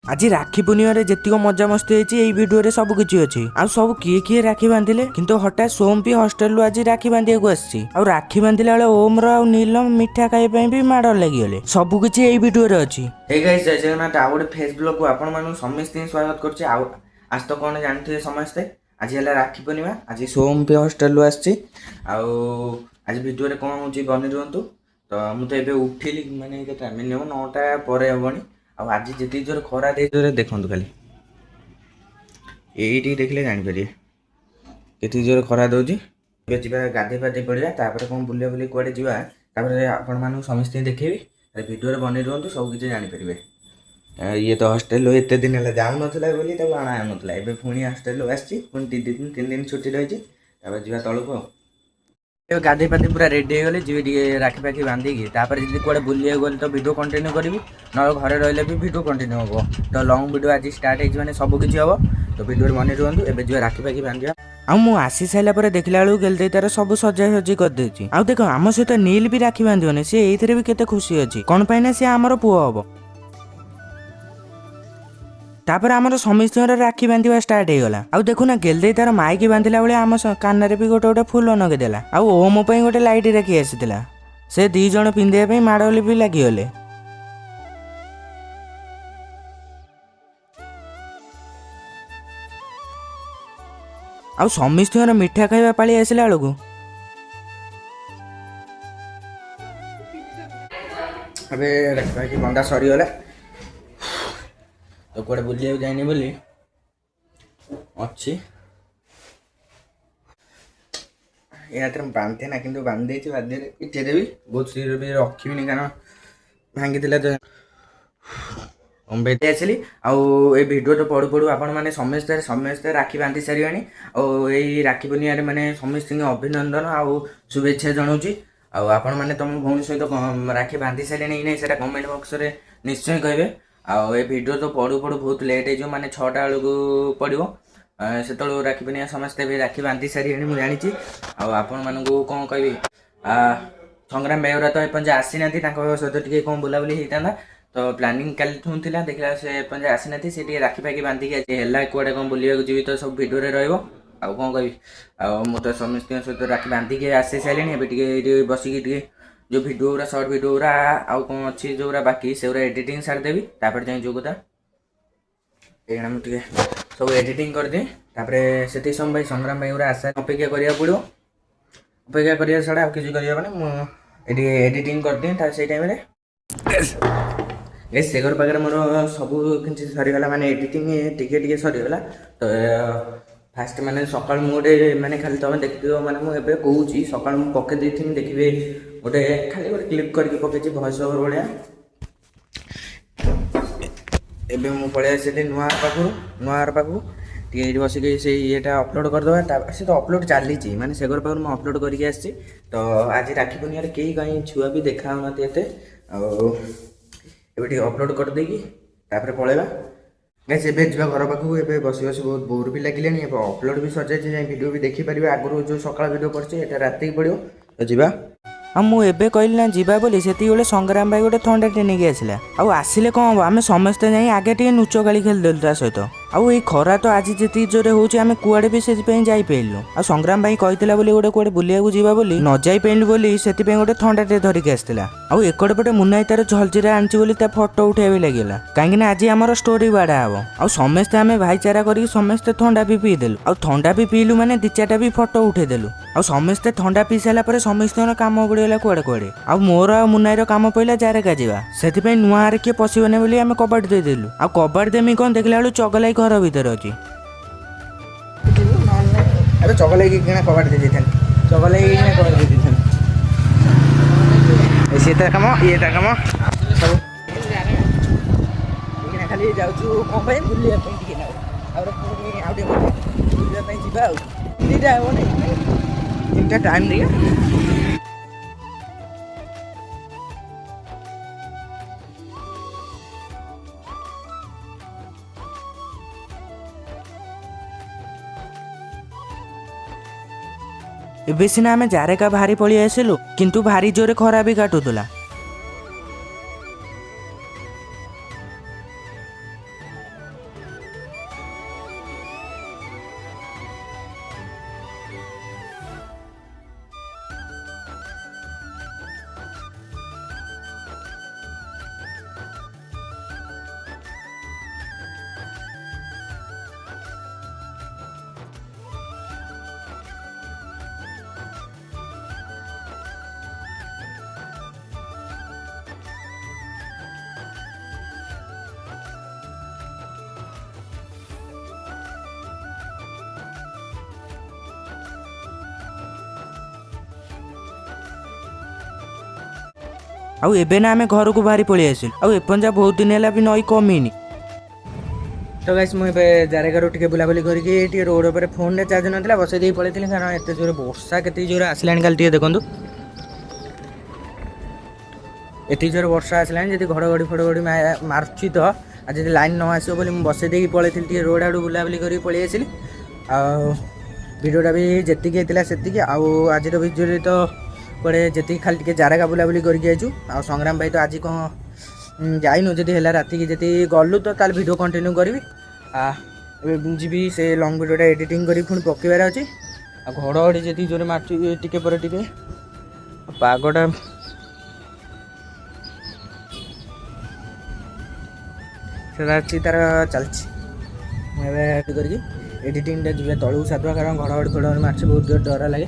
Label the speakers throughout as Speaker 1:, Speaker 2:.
Speaker 1: आज राखी पूर्णिमा जेतिक मजा मस्ती होती यही भिडियो सब किसी अच्छी आ सब किए किए राखी बांधिले किंतु हठात सोम भी हॉस्टल आज राखी बांधिया आसी राखी बांधिला बेले ओम नीलम मिठा खाइबा भी माड़ लगिगले सब किसी यही भिडियो अच्छी।
Speaker 2: हे गाइस जय जगन्नाथ आउ गोटे फेस ब्लॉग को आपण मानु समस्त स्वागत करछि। आज तो कौन जानते समस्ते आज है राखी पूर्णिमा आज सोम भी हॉस्टल आसी आज भिडियो कौन हो बनी रुहतु तो मुझे एबे उठिली माने केटा मिनिमम 9टा पर हेबनी आज जी जोर खरा दे देखु खाली ये देखले जापर के जोर खरा दौर गाधे पाधे पड़ा तापर कौन बुले बुले कड़े जापर आपण मानू समस्त देखेबी भिडियो बनी रुहतु सब किसी जानीपर। ये तो हॉस्टेल एत दिन है जाऊन अणा नाला ए पुणी हॉस्टेल आसी तीन दिन छुट्टी रही जा तौक गाधे पाधे पूरा रेडी हो गले जी राखी पाखी बांधिकी जी कड़े बुले गले तो भिडियो कंटिन्यू करी ना घरे रही भी भिडियो कंटिन्यू हम तो लंग भिडियो आज स्टार्ट हो सब किसी हम तो भिडियो बनी रुहतु एवं जो राखी पाखी बांधा
Speaker 1: आसी सारा पर देखला बेलू गेलदे तार सब सजा सजी करदे आ देख आम सहित नील भी राखी बांधने सी ये भी केते खुशी अच्छी कौन पाई सी आमर पुओ हम तापर आमर समस्त राखी बांधा स्टार्ट हो गला आ देखुना गेलदे तार माइक बांधिला बेले आम कान भी गोटे गोटे फूल नगेदेला आ ओम गोटे लाइट राखी आसी से दी जण पिंधाई माड़ोली भी लगिगले आ समस्त मिठा खाइबा पाली आसला बेलू
Speaker 2: अबे राखी बंधा सरीगला तो कड़े बुलिया जाइनी बोली अच्छी या बांधे ना कि बांधे बाध्य इटे देवी बहुत शीघ्र भी रखी कारण भांगी तो आसली आउ भिडियो तो पढ़ू पढ़ू आपण मैंने समस्ते समस्ते राखी बांधि सारे आई राखी पूर्णिमा माने समस्त अभिनंदन आउ शुभेच्छा जनाऊँगी आपण मैंने तुम भौणी सहित राखी बांधि सारे नहीं से कमेंट बॉक्स में निश्चय कहे आउ भिडियो तो पढ़ू पढ़ू बहुत लेट हो माने 6टा बेलू पड़ो से राखी पूर्णिमा समस्ते राखी बांधि सारे मुझे जानी आपण मानू कौन कह संग्राम बेहरा तो एपं आसी ना सहित टे कौन बुलाबुली होता तो प्लानिंग काली देखला से एपं आसी ना से राखी पाखी बांधिकी है कौड़े कौन बुलाक जी तो सब भिडियो रहा कौन कह मु तो समस्त सहित राखी बांधिकी आसी सारे बसिकी जो भिडियो गुरा सर्ट भिडियो गुरा आउ कौन अच्छी जो बाकी से एडिटिंग सारिदेवी जाए जो कथा ये मुझे सब एडिटिंग करदिए से समय भाई संग्राम भाई गुरा आशा अपेक्षा करा पड़ो अपेक्षा करा छड़ा आ किसी मुझे एडिटिंग करदिए से टाइम से घर पाखे मोर सब कि सरीगला माने एडिटिंग टिके सरीगला तो फास्ट माने सकाल गोटे माने खाली तुम देखिए माने मुझे कौच सकाल पके देती देखिए गोटे खाली गोटे क्लिप करके पकई भॉइस ओवर भाया एबे मु पड़े आसली नुआर पाखु टे बसिक से येटा अपलोड करदे से तो अपलोड चली माने से घर पाखु मुझे अपलोड करके आसी तो आज राखी पूर्णिमा कहीं कहीं छुआ भी देखा होते एबे अपलोड कर देगी पलैबा गाइस एबे जा घर पाखु एबे बसी बस बहुत बोर भी लगे अपलोड भी सजाई जाए भिडियो भी देखिपारे आगुरी जो सकाल भिडियो पड़े राति पड़ो तो जा
Speaker 1: मुझे कहली ना जीवा बोली से संग्राम भाई गोटे थंडा नहीं आसला आसिले कौन हम आम समस्ते जाए आगे टे नुच गाड़ी खेलदेलु ता सहित आउ ये खरा तो आज जी जोरे होचे आमे कुआडे भी से जाइलु आ संग्राम भाई कहला बोली गोटे कुआडे बुलिया जीवा बोली न जाई पेलु बोली से गोटे थंडाटे धरिक आसला आउ एकड़े पटे मुन्नाई तार झलझिरा आनी बोली ता फोटो उठाई लगे कहीं आज आम स्टोरी बाड़ा हम आ समस्ते आम भाईचारा कर समस्ते थंडा भी पीदेलु आ थंडा भी पीलु माने 2-4टा भी फोटो उठेदेलु आ समस्ते थंडा पी सारा समस्त काम बुड़ीगला कुआडे कुआडे आ मोर आ मुन्नाईर काम पड़ा जारेका जावा से नुआर किए पशिबने बोली आम कबाट देदेलु आ कबाट देमी कौन देखला बेलू चगलाई घर भीतर अच्छी
Speaker 2: अरे चगलाई किना कबाट दे देथन चगलाई किना कबाट दे देथन ऐसे काम ये काम सब किना खाली जाउछु कोन भाई बुलिया पे किना और पुनी आउटे बुलिया पे जिबा दीटा हो नै तीनटा टाइम दिया
Speaker 1: एबे सिना आमे जारेका भारी पड़ी आसिलु किंतु भारी जोरे खरा भी काटुला ଆଉ ଏବେ ନା ଆମେ ଘରକୁ ବାହାରି ପଳେଇ ଆସିଲୁ ଆଉ ଏପର୍ଯ୍ୟନ୍ତ ବହୁତ ଦିନ ହେଲା ବି ନଈ କମିନି।
Speaker 2: ତ ଗାଇସ୍ ମୁଁ ଏବେ ଜାରେଗାରୁ ଟିକେ ବୁଲାବୁଲି କରିକି ଟିକେ ରୋଡ଼ ଉପରେ ଫୋନ୍ରେ ଚାର୍ଜ ନଥିଲା ବସେଇ ଦେଇକି ପଳେଇଥିଲି କାରଣ ଏତେ ଜୋରେ ବର୍ଷା କେତେ ଜୋରେ ଆସିଲାଣି କାଲି ଟିକେ ଦେଖନ୍ତୁ। ଏତିକି ଜୋରେ ବର୍ଷା ଆସିଲାଣି ଯଦି ଘଡ଼ଘଡ଼ି ଫଡ଼ଘଡ଼ି ମାରୁଛି ତ ଆଉ ଯଦି ଲାଇନ୍ ନ ଆସିବ ବୋଲି ମୁଁ ବସେଇ ଦେଇକି ପଳେଇଥିଲି ଟିକେ ରୋଡ଼ ଆଡ଼ୁ ବୁଲାବୁଲି କରିକି ପଳେଇ ଆସିଲି। ଆଉ ଭିଡ଼ିଓଟା ବି ଯେତିକି ହେଇଥିଲା ସେତିକି ଆଉ ଆଜିର ଭିଡ଼ିଓରେ ତ କୁଆଡ଼େ ଯେତିକି ଖାଲି ଟିକେ ଜାରେଗା ବୁଲାବୁଲି କରିକି ଯାଇଛୁ ଆଉ ସଂଗ୍ରାମ ଭାଇ ତ ଆଜି କ'ଣ ଯାଇନୁ ଯଦି ହେଲା ରାତିକି ଯଦି ଗଲୁ ତ ତାହେଲେ ଭିଡ଼ିଓ କଣ୍ଟିନ୍ୟୁ କରିବି। ଏବେ ଯିବି ସେ ଲଙ୍ଗ୍ ଭିଡ଼ିଓଟା ଏଡ଼ିଟିଂ କରିକି ପୁଣି ପକେଇବାର ଅଛି। ଆଉ ଘଡ଼ଘଡ଼ି ଯେତିକି ଜୋରେ ମାରୁଛି ଟିକେ ପରେ ଟିକେ ପାଗଟା ସେଟା ଅଛି ତାର ଚାଲିଛି। ମୁଁ ଏବେ କରିକି ଏଡ଼ିଟିଂଟା ଯିବେ ତଳକୁ ସାରିଦେବା କାରଣ ଘଡ଼ଘଡ଼ି ଫଡ଼ଘଡ଼ି ମାରୁଛି ବହୁତ ଜୋର ଡର ଲାଗେ।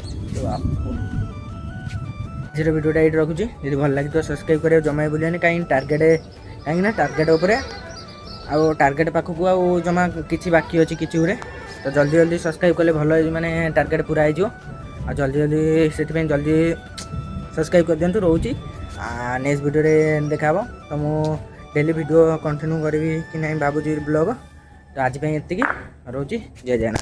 Speaker 2: ଆଜିର ଭିଡ଼ିଓଟା ଏଇଠି ରଖୁଛି ଯଦି ଭଲ ଲାଗିଥିବ ସବସ୍କ୍ରାଇବ୍ କରିବାକୁ ଜମା ଭୁଲିବନି କାହିଁକି ନା ଟାର୍ଗେଟ୍ ଉପରେ ଆଉ ଟାର୍ଗେଟ୍ ପାଖକୁ ଆଉ ଜମା କିଛି ବାକି ଅଛି କିଛି ଗୁରେ ତ ଜଲ୍ଦି ଜଲ୍ଦି ସବସ୍କ୍ରାଇବ୍ କଲେ ଭଲ ମାନେ ଟାର୍ଗେଟ୍ ପୁରା ହେଇଯିବ। ଆଉ ଜଲ୍ଦି ଜଲ୍ଦି ସେଥିପାଇଁ ଜଲ୍ଦି ସବସ୍କ୍ରାଇବ୍ କରିଦିଅନ୍ତୁ। ରହୁଛି ନେକ୍ସଟ ଭିଡ଼ିଓରେ ଦେଖା ହେବ ତ ମୁଁ ଡେଲି ଭିଡ଼ିଓ କଣ୍ଟିନ୍ୟୁ କରିବି କି ନାହିଁ ଭାବୁଛି ବ୍ଲଗ୍। ତ ଆଜି ପାଇଁ ଏତିକି ରହୁଛି। ଜୟ ଜଗନ୍ନାଥ।